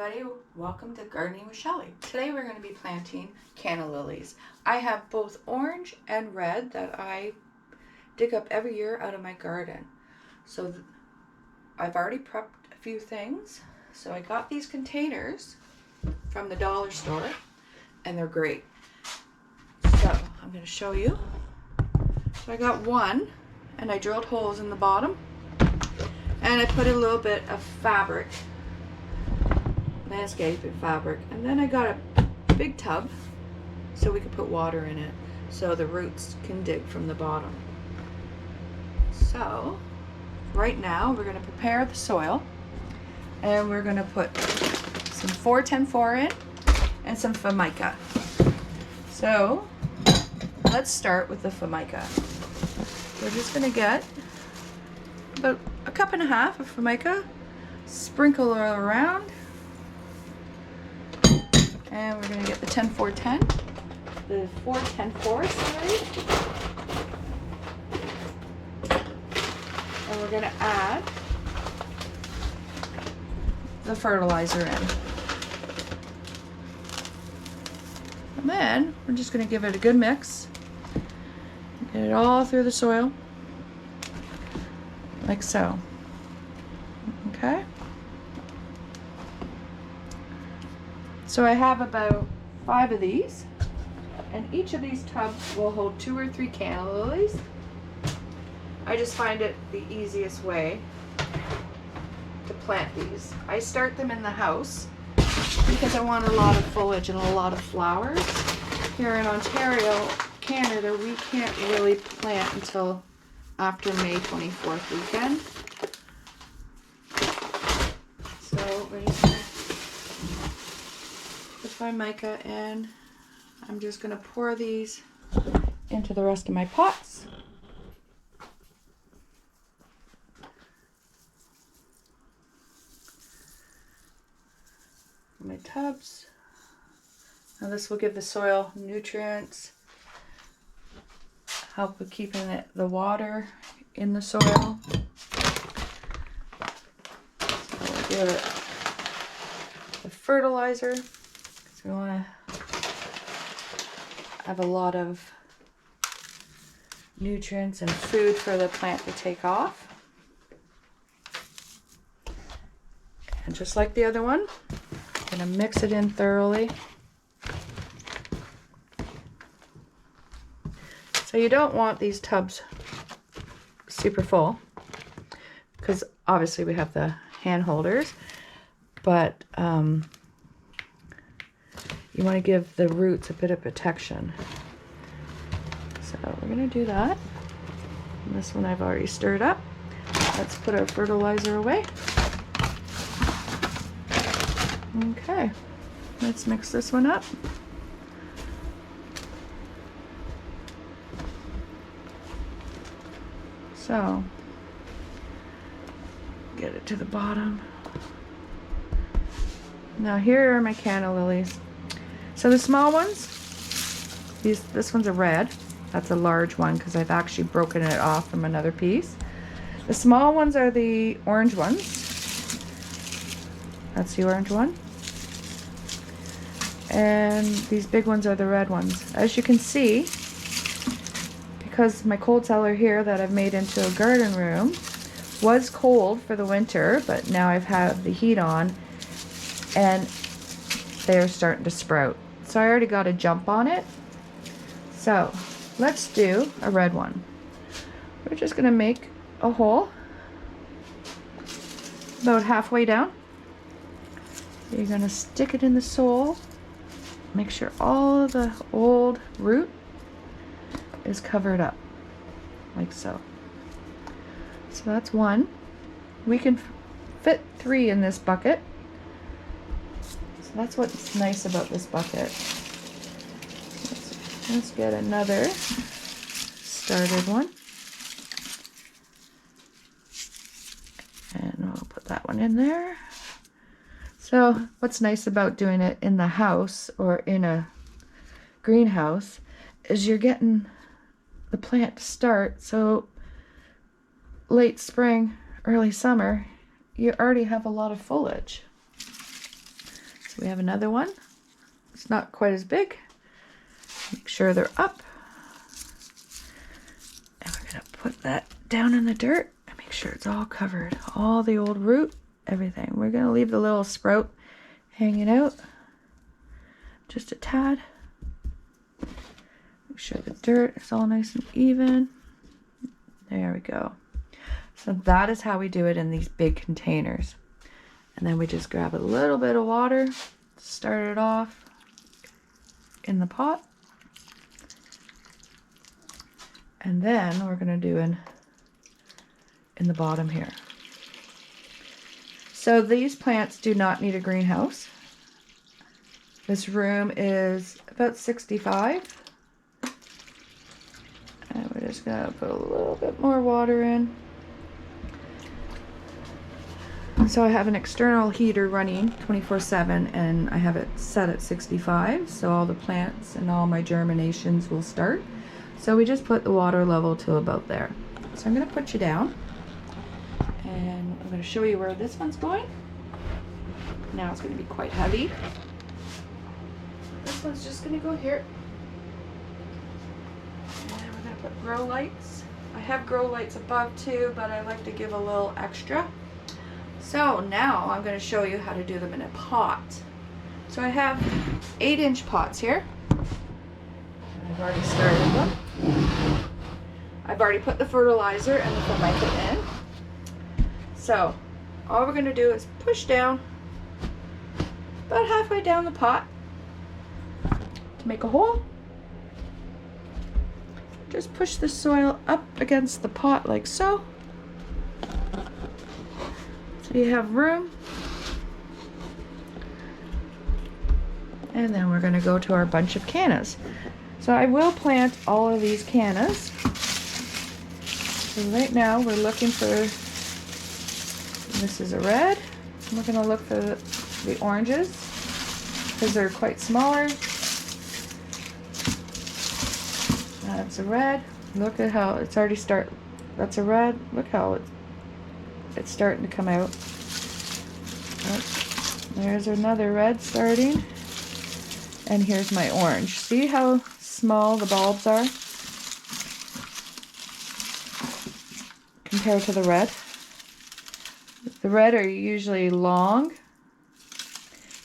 everybody, welcome to Gardening with Shelly. Today we're going to be planting canna lilies. I have both orange and red that I dig up every year out of my garden. So I've already prepped a few things. So I got these containers from the dollar store and they're great. So I'm going to show you. So I got one and I drilled holes in the bottom and I put a little bit of fabric, landscaping fabric, and then I got a big tub so we could put water in it so the roots can dig from the bottom. So right now we're going to prepare the soil and we're going to put some 4-10-4 in and some formica. So let's start with the formica. We're just going to get about a cup and a half of formica, sprinkle it around, and we're going to get the 10-4-10, the 4-10-4, sorry. And we're going to add the fertilizer in. And then we're just going to give it a good mix. Get it all through the soil, like so. Okay? So I have about 5 of these, and each of these tubs will hold 2 or 3 canna lilies. I just find it the easiest way to plant these. I start them in the house because I want a lot of foliage and a lot of flowers. Here in Ontario, Canada, we can't really plant until after May 24th weekend. So we're just going to put my mica in. I'm just going to pour these into the rest of my pots. My tubs. Now this will give the soil nutrients, help with keeping the water in the soil. So we'll give it the fertilizer because we want to have a lot of nutrients and food for the plant to take off. And just like the other one, I'm going to mix it in thoroughly. So you don't want these tubs super full because obviously we have the hand holders, but you want to give the roots a bit of protection. So we're going to do that. And this one I've already stirred up. Let's put our fertilizer away. Okay, let's mix this one up. So, get it to the bottom. Now here are my canna lilies. So the small ones, this one's a red. That's a large one because I've actually broken it off from another piece. The small ones are the orange ones. That's the orange one. And these big ones are the red ones. As you can see, because my cold cellar here that I've made into a garden room was cold for the winter, but now I've had the heat on and they're starting to sprout. So I already got a jump on it. So let's do a red one. We're just going to make a hole about halfway down. You're going to stick it in the soil. Make sure all of the old root is covered up, like so. So that's one. We can fit 3 in this bucket. So that's what's nice about this bucket. Let's get another started one. And we'll put that one in there. So what's nice about doing it in the house or in a greenhouse is you're getting the plant to start. So late spring, early summer, you already have a lot of foliage. We have another one. It's not quite as big. Make sure they're up. And we're gonna put that down in the dirt and make sure it's all covered. All the old root, everything. We're gonna leave the little sprout hanging out. Just a tad. Make sure the dirt is all nice and even. There we go. So that is how we do it in these big containers. And then we just grab a little bit of water, start it off in the pot. And then we're gonna do in the bottom here. So these plants do not need a greenhouse. This room is about 65. And we're just gonna put a little bit more water in. So I have an external heater running 24/7 and I have it set at 65. So all the plants and all my germinations will start. So we just put the water level to about there. So I'm gonna put you down and I'm gonna show you where this one's going. Now it's gonna be quite heavy. This one's just gonna go here. And we're gonna put grow lights. I have grow lights above too, but I like to give a little extra. So now I'm gonna show you how to do them in a pot. So I have 8-inch pots here. I've already started them. I've already put the fertilizer and the formica in. So all we're gonna do is push down about halfway down the pot to make a hole. Just push the soil up against the pot like so. So you have room. And then we're going to go to our bunch of cannas. So I will plant all of these cannas. So right now we're looking for, this is a red. We're going to look for the oranges because they're quite smaller. That's a red. Look at how it's already that's a red. Look how it's starting to come out. Oh, there's another red starting. And here's my orange. See how small the bulbs are compared to the red? The red are usually long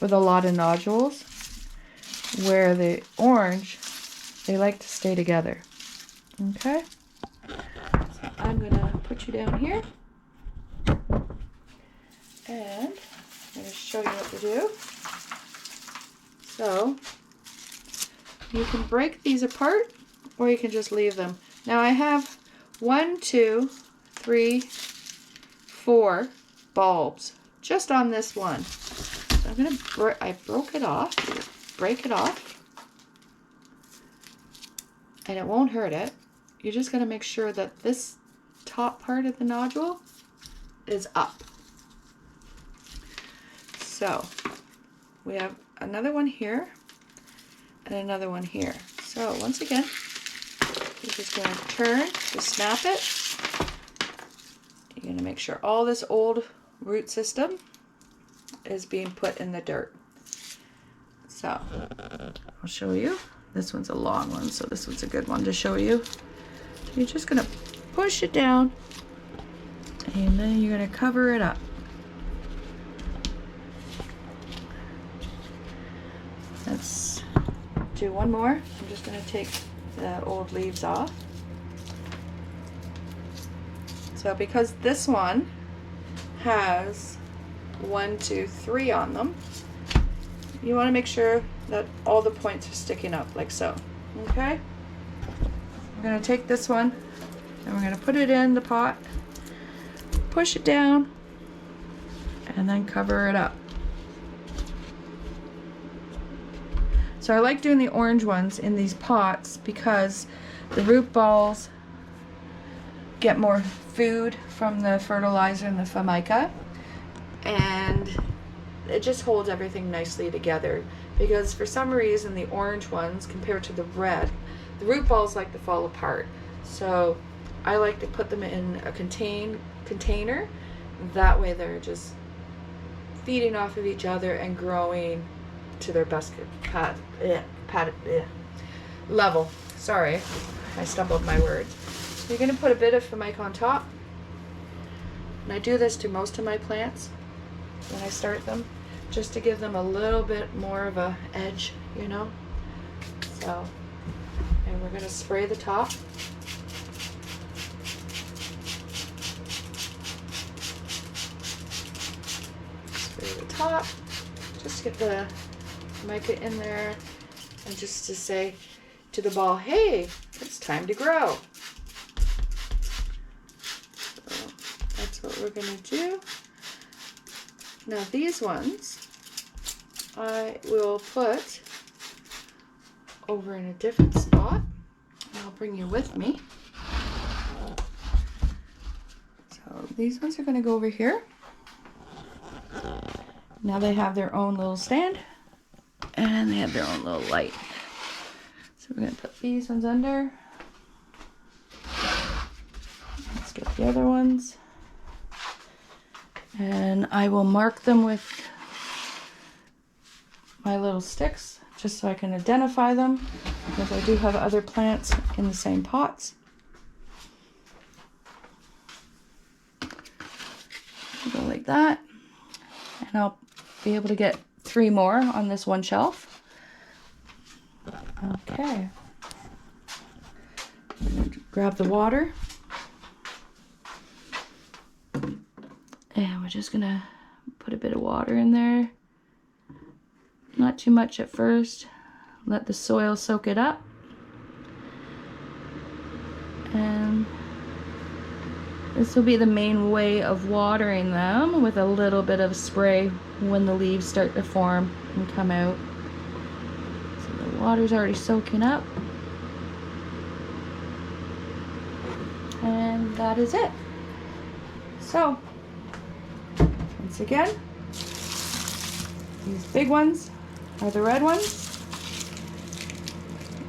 with a lot of nodules, where the orange, they like to stay together. Okay? So I'm gonna put you down here. And I'm going to show you what to do. So you can break these apart or you can just leave them. Now I have 1, 2, 3, 4 bulbs just on this one. So I'm going to I broke it off. Break it off. And it won't hurt it. You're just going to make sure that this top part of the nodule is up. So we have another one here and another one here. So once again, you're just going to turn to snap it. You're going to make sure all this old root system is being put in the dirt. So I'll show you. This one's a long one, so this one's a good one to show you. You're just going to push it down and then you're going to cover it up. Let's do one more. I'm just going to take the old leaves off. So because this one has 1, 2, 3 on them, you want to make sure that all the points are sticking up like so. Okay? We're going to take this one and we're going to put it in the pot, push it down, and then cover it up. So I like doing the orange ones in these pots because the root balls get more food from the fertilizer and the formica, and it just holds everything nicely together. Because for some reason the orange ones compared to the red, the root balls like to fall apart. So I like to put them in a container. That way they're just feeding off of each other and growing to their best level. Sorry, I stumbled my words. You're going to put a bit of formica on top. And I do this to most of my plants when I start them, just to give them a little bit more of a edge, you know. So, and we're going to spray the top. Spray the top. Just get the mica in there, and just to say to the ball, hey, it's time to grow. So that's what we're going to do. Now these ones I will put over in a different spot. I'll bring you with me. So these ones are going to go over here. Now they have their own little stand and they have their own little light. So we're going to put these ones under. Let's get the other ones. And I will mark them with my little sticks just so I can identify them, because I do have other plants in the same pots. Go like that. And I'll be able to get 3 more on this one shelf. Okay. Grab the water. And we're just gonna put a bit of water in there. Not too much at first. Let the soil soak it up. And this will be the main way of watering them, with a little bit of spray when the leaves start to form and come out. So the water's already soaking up. And that is it. So, once again, these big ones are the red ones.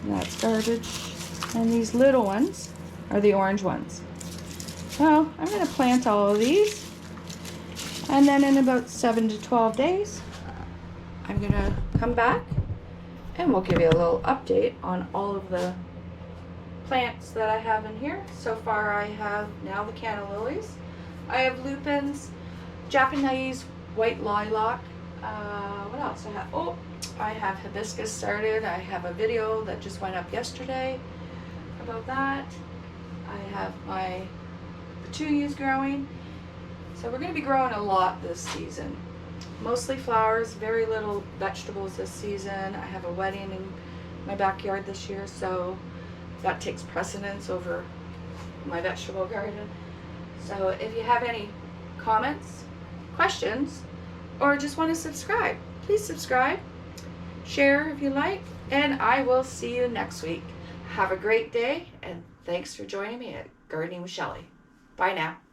That's garbage. And these little ones are the orange ones. So I'm going to plant all of these, and then in about 7 to 12 days I'm going to come back and we'll give you a little update on all of the plants that I have in here. So far I have now the Cana Lilies, I have lupins, Japanese white lilac, what else I have? Oh, I have hibiscus started. I have a video that just went up yesterday about that. I have my petunias growing. So we're going to be growing a lot this season. Mostly flowers, very little vegetables this season. I have a wedding in my backyard this year, so that takes precedence over my vegetable garden. So if you have any comments, questions, or just want to subscribe, please subscribe, share if you like, and I will see you next week. Have a great day, and thanks for joining me at Gardening with Shelly. Bye now.